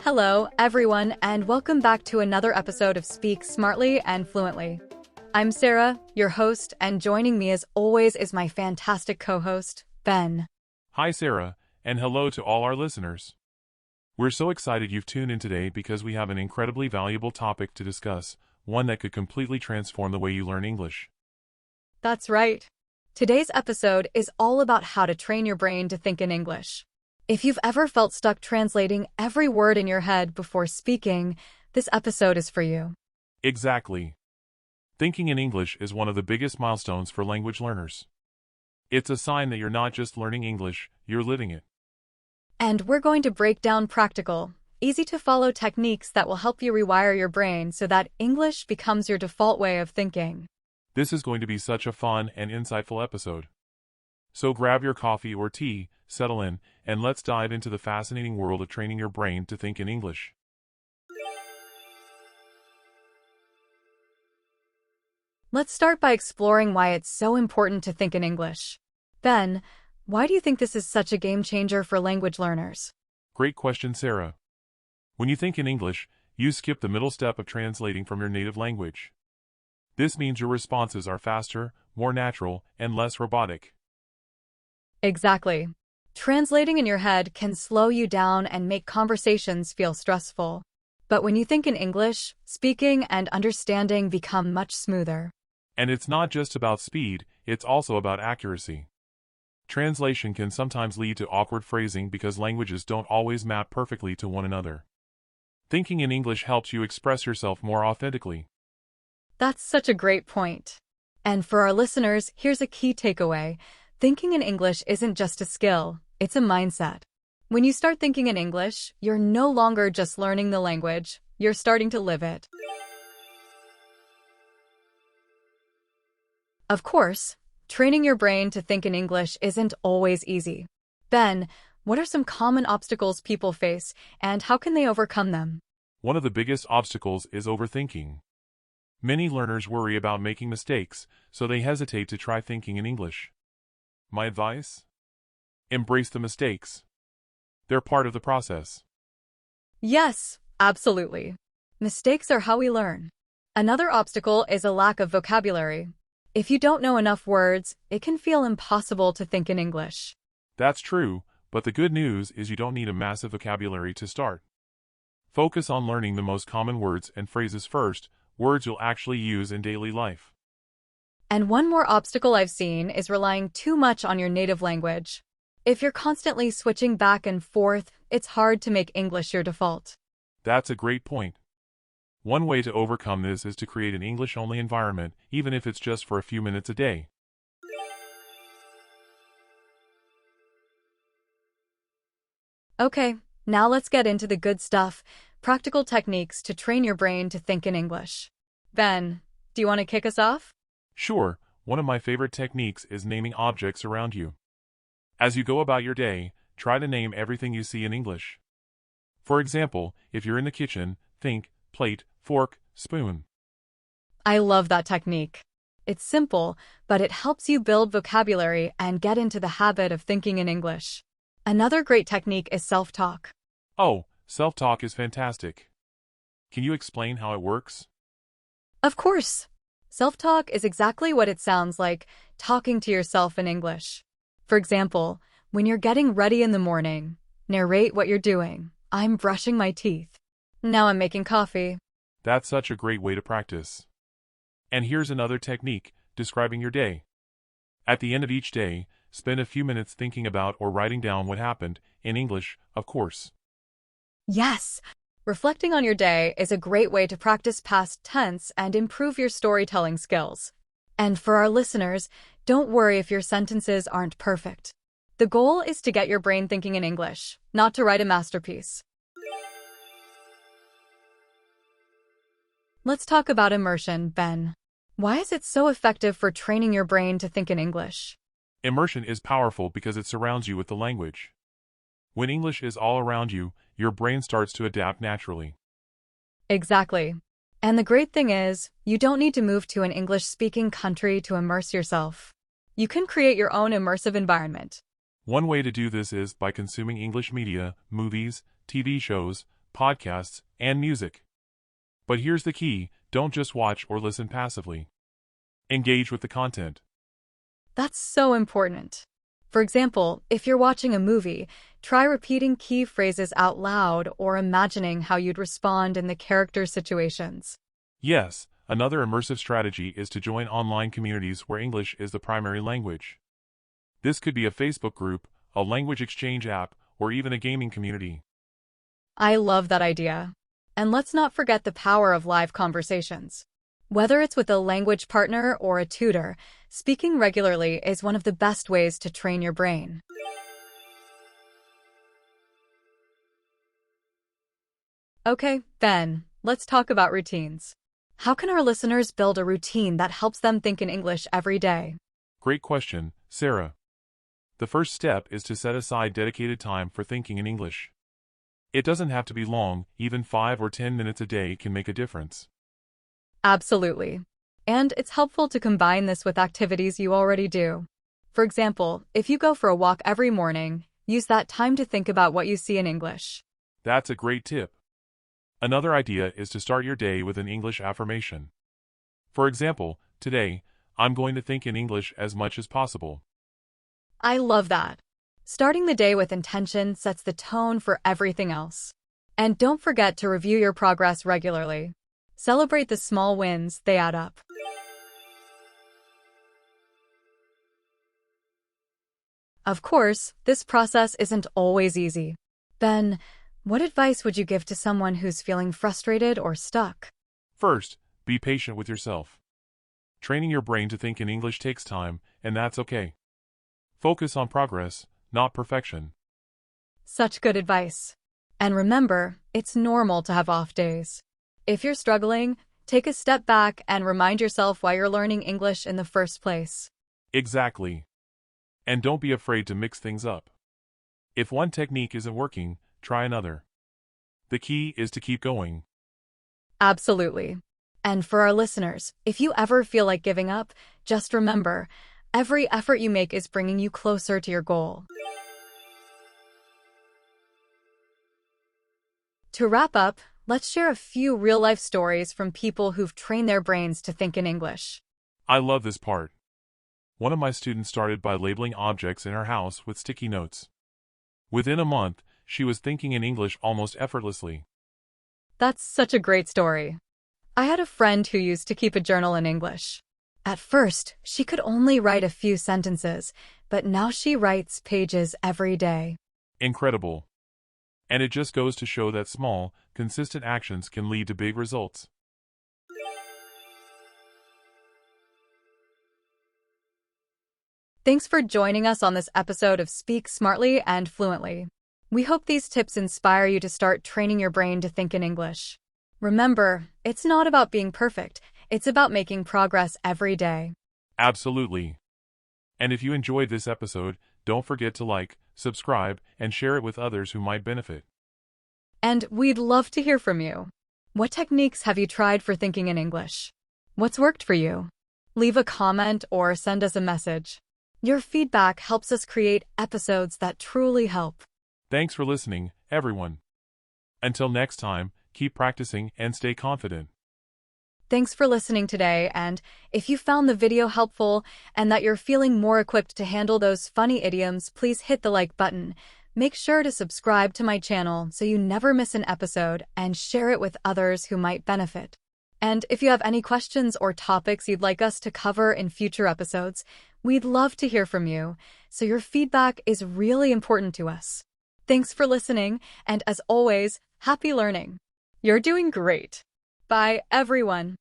Hello, everyone, and welcome back to another episode of Speak Smartly and Fluently. I'm Sarah, your host, and joining me as always is my fantastic co-host, Ben. Hi, Sarah, and hello to all our listeners. We're so excited you've tuned in today because we have an incredibly valuable topic to discuss, one that could completely transform the way you learn English. That's right. Today's episode is all about how to train your brain to think in English. If you've ever felt stuck translating every word in your head before speaking, this episode is for you. Exactly. Thinking in English is one of the biggest milestones for language learners. It's a sign that you're not just learning English, you're living it. And we're going to break down practical, easy-to-follow techniques that will help you rewire your brain so that English becomes your default way of thinking. This is going to be such a fun and insightful episode. So grab your coffee or tea, settle in, and let's dive into the fascinating world of training your brain to think in English. Let's start by exploring why it's so important to think in English. Ben, why do you think this is such a game changer for language learners? Great question, Sarah. When you think in English, you skip the middle step of translating from your native language. This means your responses are faster, more natural, and less robotic. Exactly. Translating in your head can slow you down and make conversations feel stressful. But when you think in English, speaking and understanding become much smoother. And it's not just about speed, it's also about accuracy. Translation can sometimes lead to awkward phrasing because languages don't always map perfectly to one another. Thinking in English helps you express yourself more authentically. That's such a great point. And for our listeners, here's a key takeaway. Thinking in English isn't just a skill, it's a mindset. When you start thinking in English, you're no longer just learning the language, you're starting to live it. Of course, training your brain to think in English isn't always easy. Ben, what are some common obstacles people face, and how can they overcome them? One of the biggest obstacles is overthinking. Many learners worry about making mistakes, so they hesitate to try thinking in English. My advice? Embrace the mistakes. They're part of the process. Yes, absolutely. Mistakes are how we learn. Another obstacle is a lack of vocabulary. If you don't know enough words, it can feel impossible to think in English. That's true, but the good news is you don't need a massive vocabulary to start. Focus on learning the most common words and phrases first, words you'll actually use in daily life. And one more obstacle I've seen is relying too much on your native language. If you're constantly switching back and forth, it's hard to make English your default. That's a great point. One way to overcome this is to create an English-only environment, even if it's just for a few minutes a day. Okay, now let's get into the good stuff, practical techniques to train your brain to think in English. Ben, do you want to kick us off? Sure, one of my favorite techniques is naming objects around you. As you go about your day, try to name everything you see in English. For example, if you're in the kitchen, think plate, fork, spoon. I love that technique. It's simple, but it helps you build vocabulary and get into the habit of thinking in English. Another great technique is self-talk. Oh, self-talk is fantastic. Can you explain how it works? Of course. Self-talk is exactly what it sounds like, talking to yourself in English. For example, when you're getting ready in the morning, narrate what you're doing. I'm brushing my teeth. Now I'm making coffee. That's such a great way to practice. And here's another technique, describing your day. At the end of each day, spend a few minutes thinking about or writing down what happened, in English, of course. Yes! Reflecting on your day is a great way to practice past tense and improve your storytelling skills. And for our listeners, don't worry if your sentences aren't perfect. The goal is to get your brain thinking in English, not to write a masterpiece. Let's talk about immersion, Ben. Why is it so effective for training your brain to think in English? Immersion is powerful because it surrounds you with the language. When English is all around you, your brain starts to adapt naturally. Exactly. And the great thing is, you don't need to move to an English-speaking country to immerse yourself. You can create your own immersive environment. One way to do this is by consuming English media, movies, TV shows, podcasts, and music. But here's the key: don't just watch or listen passively. Engage with the content. That's so important. For example, if you're watching a movie, try repeating key phrases out loud or imagining how you'd respond in the character situations. Yes, another immersive strategy is to join online communities where English is the primary language. This could be a Facebook group, a language exchange app, or even a gaming community. I love that idea. And let's not forget the power of live conversations. Whether it's with a language partner or a tutor, speaking regularly is one of the best ways to train your brain. Okay, then, let's talk about routines. How can our listeners build a routine that helps them think in English every day? Great question, Sarah. The first step is to set aside dedicated time for thinking in English. It doesn't have to be long, even 5 or 10 minutes a day can make a difference. Absolutely. And it's helpful to combine this with activities you already do. For example, if you go for a walk every morning, use that time to think about what you see in English. That's a great tip. Another idea is to start your day with an English affirmation. For example, today, I'm going to think in English as much as possible. I love that. Starting the day with intention sets the tone for everything else. And don't forget to review your progress regularly. Celebrate the small wins, they add up. Of course, this process isn't always easy. Ben, what advice would you give to someone who's feeling frustrated or stuck? First, be patient with yourself. Training your brain to think in English takes time, and that's okay. Focus on progress, not perfection. Such good advice. And remember, it's normal to have off days. If you're struggling, take a step back and remind yourself why you're learning English in the first place. Exactly. And don't be afraid to mix things up. If one technique isn't working, try another. The key is to keep going. Absolutely. And for our listeners, if you ever feel like giving up, just remember, every effort you make is bringing you closer to your goal. To wrap up, let's share a few real-life stories from people who've trained their brains to think in English. I love this part. One of my students started by labeling objects in her house with sticky notes. Within a month, she was thinking in English almost effortlessly. That's such a great story. I had a friend who used to keep a journal in English. At first, she could only write a few sentences, but now she writes pages every day. Incredible. And it just goes to show that small, consistent actions can lead to big results. Thanks for joining us on this episode of Speak Smartly and Fluently. We hope these tips inspire you to start training your brain to think in English. Remember, it's not about being perfect, it's about making progress every day. Absolutely. And if you enjoyed this episode, don't forget to like, subscribe, and share it with others who might benefit. And we'd love to hear from you. What techniques have you tried for thinking in English? What's worked for you? Leave a comment or send us a message. Your feedback helps us create episodes that truly help. Thanks for listening, everyone. Until next time, keep practicing and stay confident. Thanks for listening today, and if you found the video helpful and that you're feeling more equipped to handle those funny idioms, please hit the like button. Make sure to subscribe to my channel so you never miss an episode and share it with others who might benefit. And if you have any questions or topics you'd like us to cover in future episodes, we'd love to hear from you, so your feedback is really important to us. Thanks for listening, and as always, happy learning. You're doing great. Bye, everyone.